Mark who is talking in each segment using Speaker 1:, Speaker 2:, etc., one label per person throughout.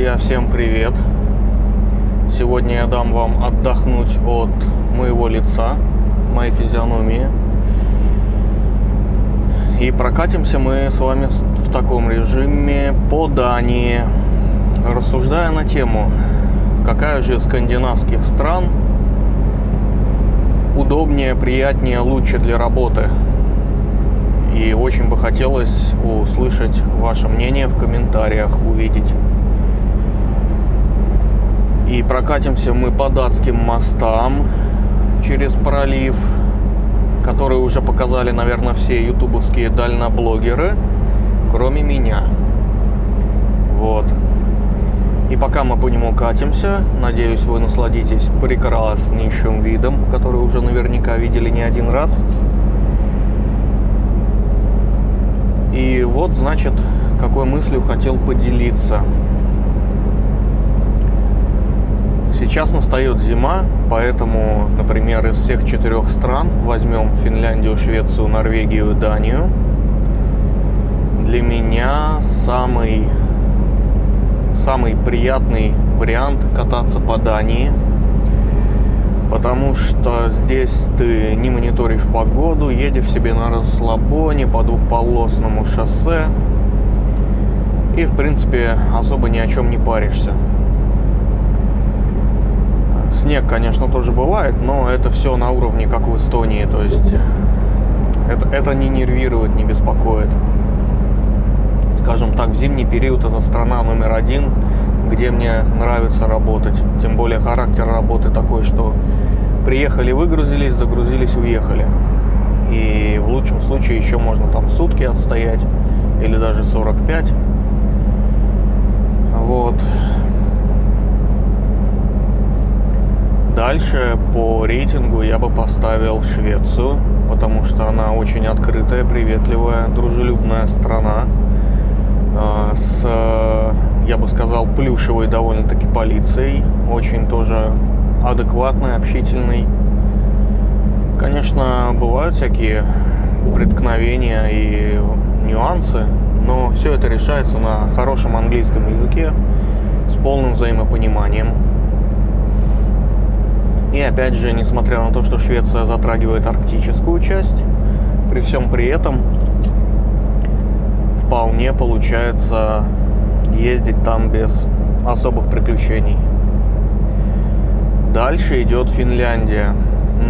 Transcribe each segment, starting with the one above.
Speaker 1: друзья, всем привет! Сегодня я дам вам отдохнуть от моего лица, моей физиономии. И прокатимся мы с вами в таком режиме по Дании, рассуждая на тему, какая же из скандинавских стран удобнее, приятнее, лучше для работы. И очень бы хотелось услышать ваше мнение в комментариях, увидеть. И прокатимся мы по датским мостам через пролив, которые уже показали, наверное, все ютубовские дальноблогеры, кроме меня. Вот. И пока мы по нему катимся, надеюсь, вы насладитесь прекраснейшим видом, который уже наверняка видели не один раз. И вот, значит, какой мыслью хотел поделиться. Сейчас настает зима, поэтому, например, из всех 4 стран возьмем Финляндию, Швецию, Норвегию и Данию. Для меня самый приятный вариант кататься по Дании, потому что здесь ты не мониторишь погоду, едешь себе на расслабоне по двухполосному шоссе и, в принципе, особо ни о чем не паришься. Снег, конечно, тоже бывает, но это все на уровне, как в Эстонии, то есть это не нервирует, не беспокоит. Скажем так, в зимний период это страна номер 1, где мне нравится работать. Тем более характер работы такой, что приехали, выгрузились, загрузились, уехали. И в лучшем случае еще можно там сутки отстоять, или даже 45. Вот. Дальше по рейтингу я бы поставил Швецию, потому что она очень открытая, приветливая, дружелюбная страна. С, я бы сказал, плюшевой довольно-таки полицией, очень тоже адекватной, общительной. Конечно, бывают всякие преткновения и нюансы, но все это решается на хорошем английском языке с полным взаимопониманием. И опять же, несмотря на то, что Швеция затрагивает арктическую часть, при всем при этом вполне получается ездить там без особых приключений. Дальше идет Финляндия,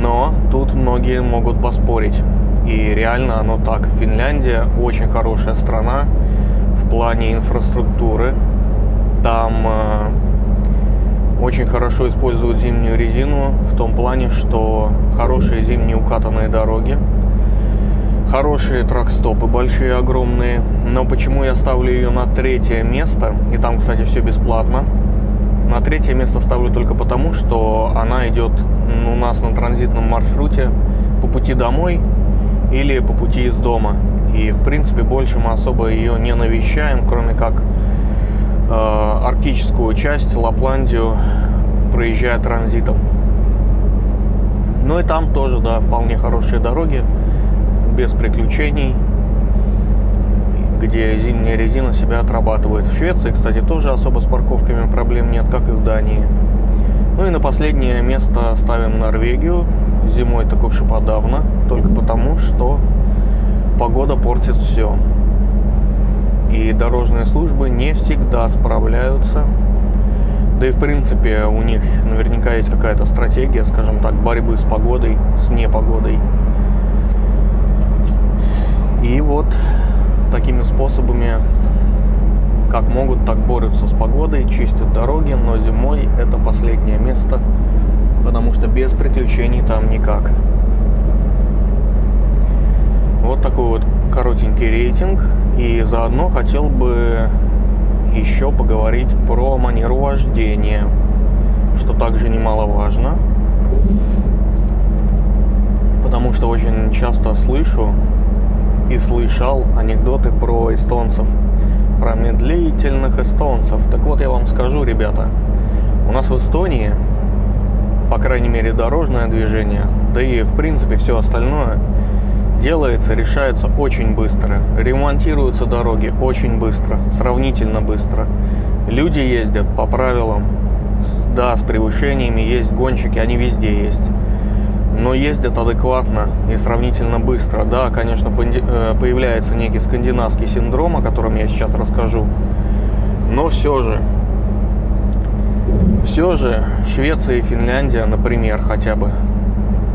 Speaker 1: но тут многие могут поспорить. И реально оно так. Финляндия очень хорошая страна в плане инфраструктуры. Там очень хорошо используют зимнюю резину в том плане, что хорошие зимние укатанные дороги, хорошие трак-стопы, большие, огромные. Но почему я ставлю ее на 3-е место, и там, кстати, все бесплатно. На 3-е место ставлю только потому, что она идет у нас на транзитном маршруте по пути домой или по пути из дома. И, в принципе, больше мы особо ее не навещаем, кроме как арктическую часть, Лапландию, проезжая транзитом. Ну и там тоже, да, вполне хорошие дороги, без приключений, где зимняя резина себя отрабатывает. В Швеции, кстати, тоже особо с парковками проблем нет, как и в Дании. Ну и на последнее место ставим Норвегию. Зимой так уж и подавно, только потому, что погода портит все. И дорожные службы не всегда справляются. Да и в принципе у них наверняка есть какая-то стратегия, скажем так, борьбы с погодой, с непогодой. И вот такими способами, как могут, так борются с погодой, чистят дороги, но зимой это последнее место, потому что без приключений там никак. Вот такой вот коротенький рейтинг. И заодно хотел бы еще поговорить про манеру вождения, что также немаловажно. Потому что очень часто слышу и слышал анекдоты про эстонцев, про медлительных эстонцев. Так вот, я вам скажу, ребята, у нас в Эстонии, по крайней мере, дорожное движение, да и в принципе все остальное делается, решается очень быстро. Ремонтируются дороги очень быстро, сравнительно быстро. Люди ездят по правилам, да, с превышениями, есть гонщики, они везде есть. Но ездят адекватно и сравнительно быстро. Да, конечно, появляется некий скандинавский синдром, о котором я сейчас расскажу. Но все же Швеция и Финляндия, например, хотя бы,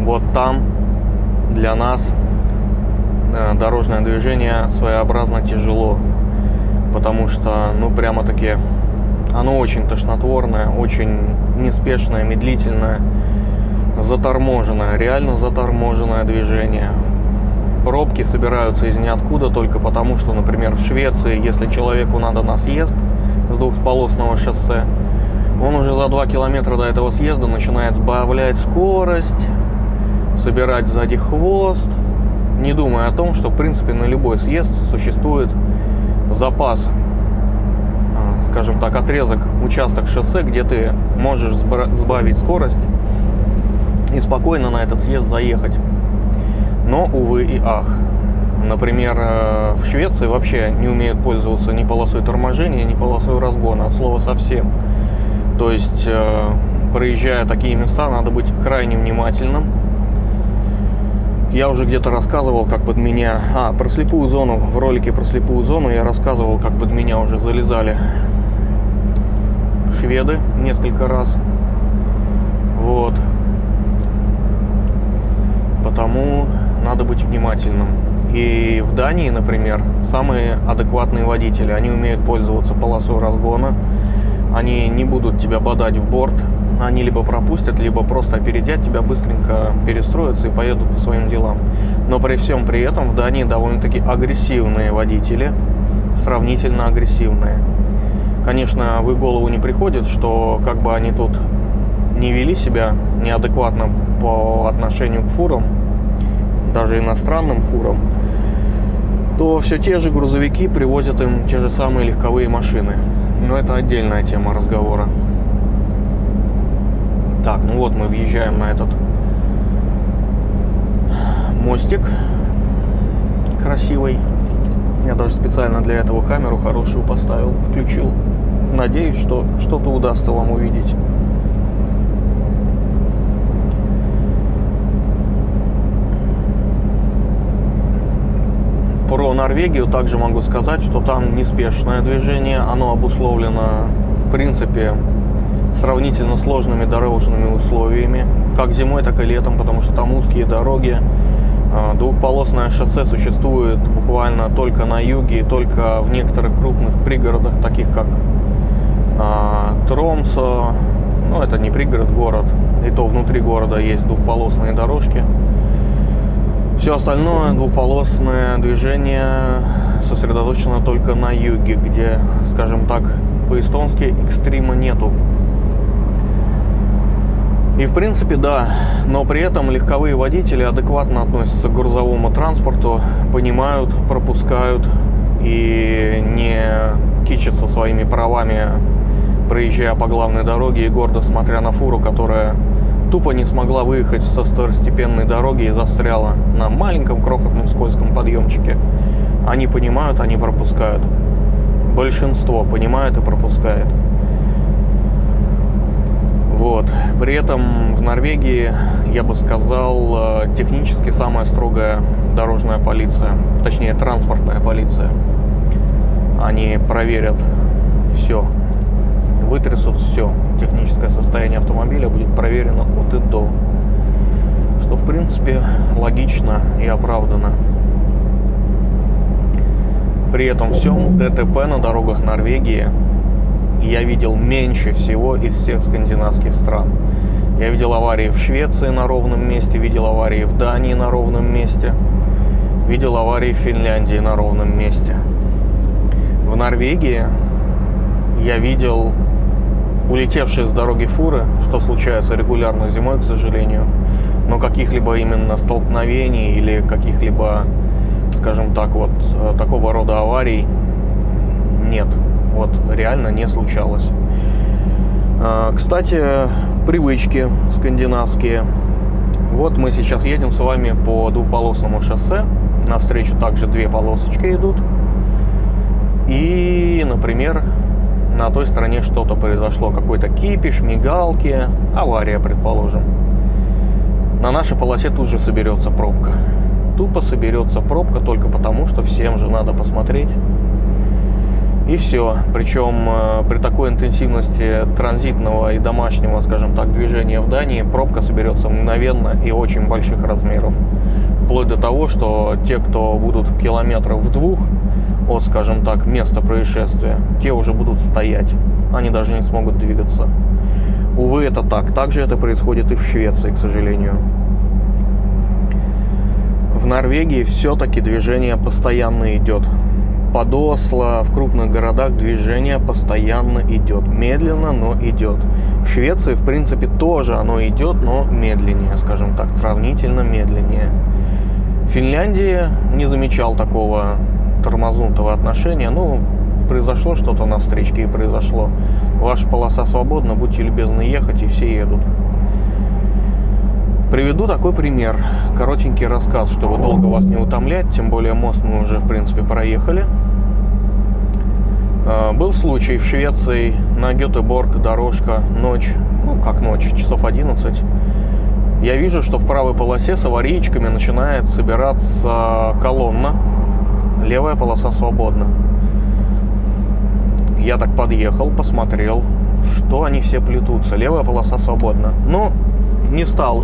Speaker 1: вот там для нас дорожное движение своеобразно тяжело, потому что, прямо-таки, оно очень тошнотворное, очень неспешное, медлительное, заторможенное, реально заторможенное движение. Пробки собираются из ниоткуда только потому, что, например, в Швеции, если человеку надо на съезд с двухполосного шоссе, он уже за 2 километра до этого съезда начинает сбавлять скорость, собирать сзади хвост, не думая о том, что, в принципе, на любой съезд существует запас, скажем так, отрезок, участок шоссе, где ты можешь сбавить скорость и спокойно на этот съезд заехать. Но, увы и ах. Например, в Швеции вообще не умеют пользоваться ни полосой торможения, ни полосой разгона, от слова совсем. То есть, проезжая такие места, надо быть крайне внимательным. Я уже где-то рассказывал, как под меня... про слепую зону. В ролике про слепую зону я рассказывал, как под меня уже залезали шведы несколько раз. Вот. Потому надо быть внимательным. И в Дании, например, самые адекватные водители. Они умеют пользоваться полосой разгона. Они не будут тебя бодать в борт. Они либо пропустят, либо просто опередят тебя, быстренько перестроятся и поедут по своим делам. Но при всем при этом в Дании довольно-таки агрессивные водители. Сравнительно агрессивные. Конечно, в их голову не приходит, что как бы они тут не вели себя неадекватно по отношению к фурам, даже иностранным фурам, то все те же грузовики привозят им те же самые легковые машины. Но это отдельная тема разговора. Так, вот мы въезжаем на этот мостик красивый. Я даже специально для этого камеру хорошую поставил, включил. Надеюсь, что что-то удастся вам увидеть. Про Норвегию также могу сказать, что там неспешное движение. Оно обусловлено, в принципе, сравнительно сложными дорожными условиями, как зимой, так и летом, потому что там узкие дороги. Двухполосное шоссе существует буквально только на юге и только в некоторых крупных пригородах, таких как Тромсо. Это не пригород, город. И то внутри города есть двухполосные дорожки. Все остальное двухполосное движение сосредоточено только на юге, где, скажем так, по-эстонски экстрима нету. И в принципе да, но при этом легковые водители адекватно относятся к грузовому транспорту, понимают, пропускают и не кичатся своими правами, проезжая по главной дороге и гордо смотря на фуру, которая тупо не смогла выехать со второстепенной дороги и застряла на маленьком крохотном скользком подъемчике. Они понимают, они пропускают. Большинство понимает и пропускает. Вот. При этом в Норвегии, я бы сказал, технически самая строгая дорожная полиция, точнее транспортная полиция. Они проверят все, вытрясут все. Техническое состояние автомобиля будет проверено от и до. Что, в принципе, логично и оправдано. При этом всем ДТП на дорогах Норвегии я видел меньше всего из всех скандинавских стран. Я видел аварии в Швеции на ровном месте, видел аварии в Дании на ровном месте, видел аварии в Финляндии на ровном месте. В Норвегии я видел улетевшие с дороги фуры, что случается регулярно зимой, к сожалению, но каких-либо именно столкновений или каких-либо, скажем так, вот такого рода аварий нет. Вот реально не случалось. Кстати, привычки скандинавские. Вот мы сейчас едем с вами по двухполосному шоссе. Навстречу также две полосочки идут. И, например, на той стороне что-то произошло. Какой-то кипиш, мигалки, авария, предположим. На нашей полосе тут же соберется пробка. Тупо соберется пробка только потому, что всем же надо посмотреть. И все. Причем при такой интенсивности транзитного и домашнего, скажем так, движения в Дании пробка соберется мгновенно и очень больших размеров. Вплоть до того, что те, кто будут в километрах в двух от, скажем так, места происшествия, те уже будут стоять. Они даже не смогут двигаться. Увы, это так. Также это происходит и в Швеции, к сожалению. В Норвегии все-таки движение постоянно идет. Под Осло, в крупных городах движение постоянно идет. Медленно, но идет. В Швеции, в принципе, тоже оно идет, но медленнее, скажем так, сравнительно медленнее. В Финляндии не замечал такого тормознутого отношения. Ну, произошло что-то на встречке и произошло. Ваша полоса свободна, будьте любезны ехать, и все едут. Приведу такой пример. Коротенький рассказ, чтобы долго вас не утомлять. Тем более мост мы уже, в принципе, проехали. Был случай в Швеции на Гетеборг, дорожка, ночь. Ну, как ночь, часов 11. Я вижу, что в правой полосе с аварийками начинает собираться колонна. Левая полоса свободна. Я так подъехал, посмотрел, что они все плетутся. Левая полоса свободна. Но не стал,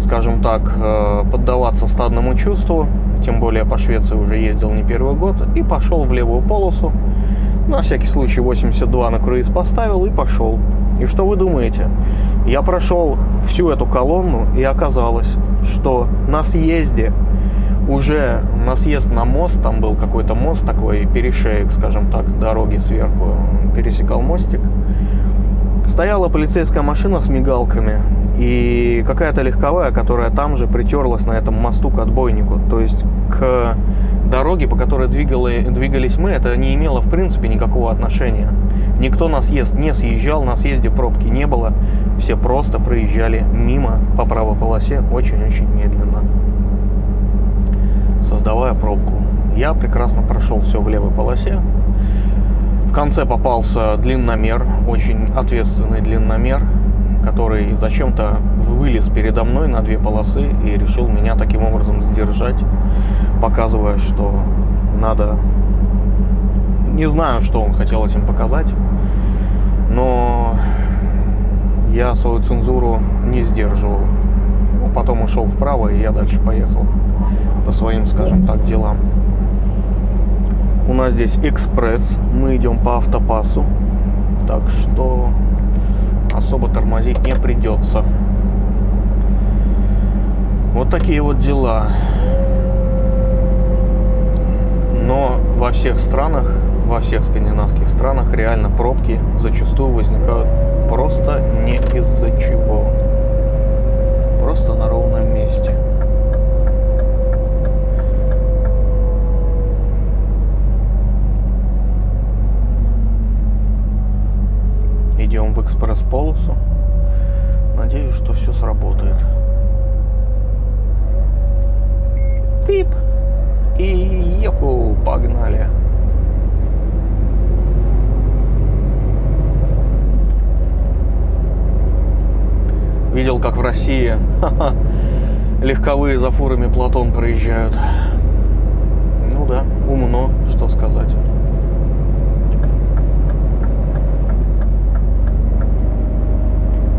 Speaker 1: скажем так, поддаваться стадному чувству, тем более по Швеции уже ездил не первый год, и пошел в левую полосу. На всякий случай 82 на круиз поставил и пошел. И что вы думаете? Я прошел всю эту колонну, и оказалось, что на съезде, уже на съезд на мост, там был какой-то мост такой, перешеек, скажем так, дороги сверху, пересекал мостик, стояла полицейская машина с мигалками и какая-то легковая, которая там же притерлась на этом мосту к отбойнику. То есть к дороге, по которой двигались мы, это не имело в принципе никакого отношения. Никто на съезд не съезжал, на съезде пробки не было. Все просто проезжали мимо по правой полосе очень-очень медленно, создавая пробку. Я прекрасно прошел все в левой полосе. В конце попался длинномер, очень ответственный длинномер, который зачем-то вылез передо мной на две полосы и решил меня таким образом сдержать, показывая, что надо... Не знаю, что он хотел этим показать, но я свою цензуру не сдерживал. Потом ушел вправо, и я дальше поехал по своим, скажем так, делам. У нас здесь экспресс, мы идем по автопассу, так что особо тормозить не придется. Вот такие вот дела. Но во всех странах, во всех скандинавских странах реально пробки зачастую возникают просто не из-за чего. Просто на ровном месте. Идем в экспресс-полосу. Надеюсь, что все сработает. Пип! И еху, погнали! Видел, как в России легковые за фурами Платон проезжают. Ну да, умно, что сказать.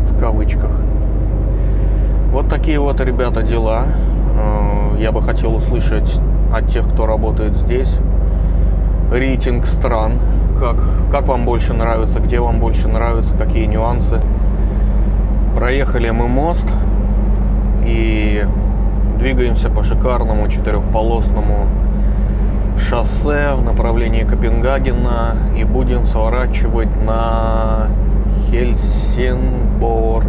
Speaker 1: В кавычках. Вот такие вот, ребята, дела. Я бы хотел услышать от тех, кто работает здесь, рейтинг стран. Как вам больше нравится, где вам больше нравится, какие нюансы. Проехали мы мост и двигаемся по шикарному четырехполосному шоссе в направлении Копенгагена и будем сворачивать на Хельсинборг.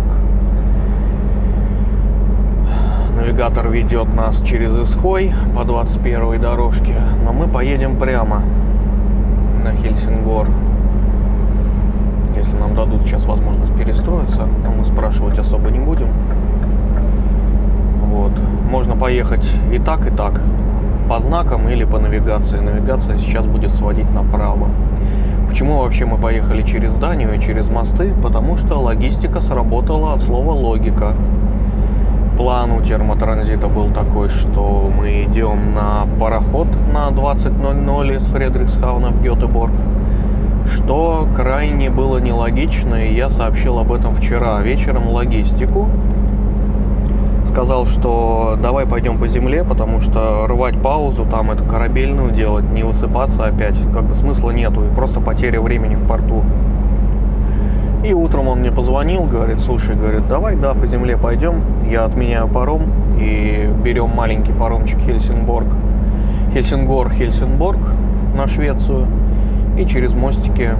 Speaker 1: Навигатор ведет нас через Исхой по 21-й дорожке, но мы поедем прямо на Хельсингор. Если нам дадут сейчас возможность перестроиться, но мы спрашивать особо не будем. Вот. Можно поехать и так, по знакам или по навигации. Навигация сейчас будет сводить направо. Почему вообще мы поехали через Данию и через мосты? Потому что логистика сработала от слова логика. План у термотранзита был такой, что мы идем на пароход на 20:00 из Фредриксхауна в Гетеборг, что крайне было нелогично, и я сообщил об этом вчера вечером логистику. Сказал, что давай пойдем по земле, потому что рвать паузу, там эту корабельную делать, не высыпаться опять, как бы смысла нету, и просто потеря времени в порту. И утром он мне позвонил, говорит, слушай, говорит, давай, да, по земле пойдем, я отменяю паром, и берем маленький паромчик Хельсингор-Хельсинборг на Швецию, и через мостики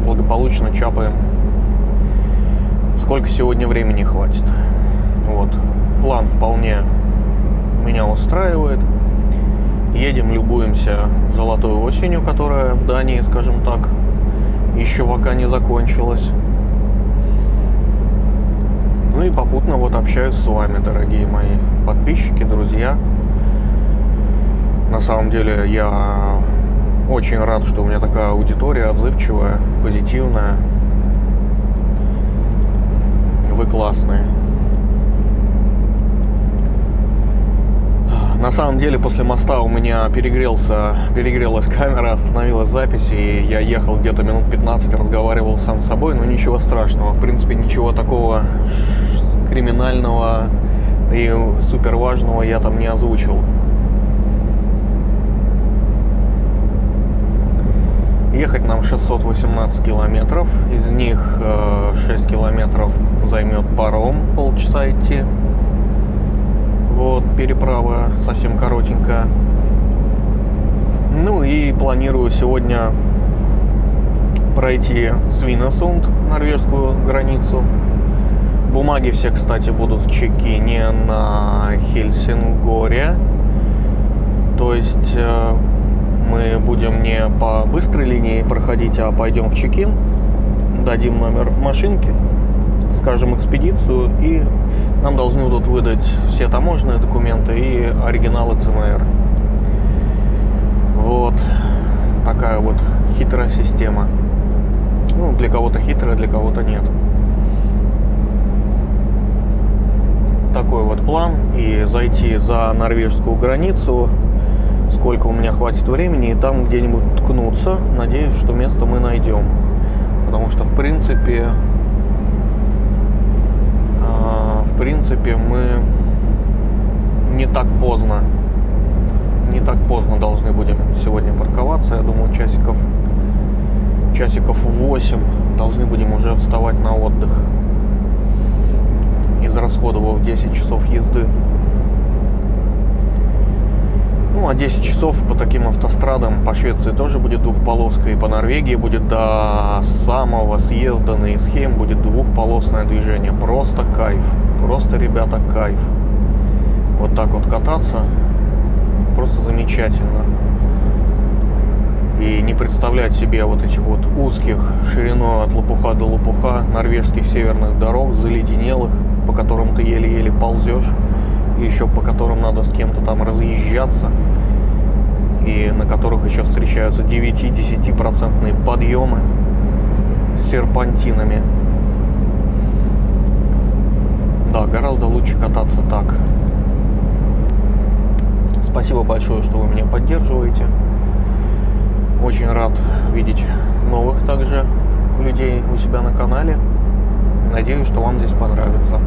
Speaker 1: благополучно чапаем, сколько сегодня времени хватит. Вот. План вполне меня устраивает. Едем, любуемся золотой осенью, которая в Дании, скажем так, еще пока не закончилась. Ну и попутно вот общаюсь с вами, дорогие мои подписчики, друзья. На самом деле я очень рад, что у меня такая аудитория отзывчивая, позитивная. Вы классные. На самом деле после моста у меня перегрелась камера, остановилась запись, и я ехал где-то минут 15, разговаривал сам с собой, но ничего страшного. В принципе, ничего такого криминального и супер важного я там не озвучил. Ехать нам 618 километров, из них 6 километров займет паром, полчаса идти. Вот, переправа совсем коротенькая. Ну и планирую сегодня пройти Свинесунд, норвежскую границу. Бумаги все, кстати, будут в чеке-ине на Хельсингоре. То есть мы будем не по быстрой линии проходить, а пойдем в чек-ин, дадим номер машинки, скажем экспедицию, и нам должны будут выдать все таможенные документы и оригиналы ЦМР. Вот такая вот хитрая система. Ну, для кого-то хитрая, для кого-то нет. Такой вот план. И зайти за норвежскую границу, сколько у меня хватит времени, и там где-нибудь ткнуться. Надеюсь, что место мы найдем. Потому что, в принципе, мы не так поздно должны будем сегодня парковаться. Я думаю, часиков 8 должны будем уже вставать на отдых, израсходовав 10 часов езды. Ну, а 10 часов по таким автострадам по Швеции тоже будет двухполоска, и по Норвегии будет до самого съезда на Исхейм будет двухполосное движение. Просто кайф. Просто, ребята, кайф. Вот так вот кататься просто замечательно. И не представлять себе вот этих вот узких, шириной от лопуха до лопуха, норвежских северных дорог, заледенелых, по которым ты еле-еле ползешь, и еще по которым надо с кем-то там разъезжаться, и на которых еще встречаются 9-10% подъемы с серпантинами. Да, гораздо лучше кататься так. Спасибо большое, что вы меня поддерживаете. Очень рад видеть новых также людей у себя на канале. Надеюсь, что вам здесь понравится.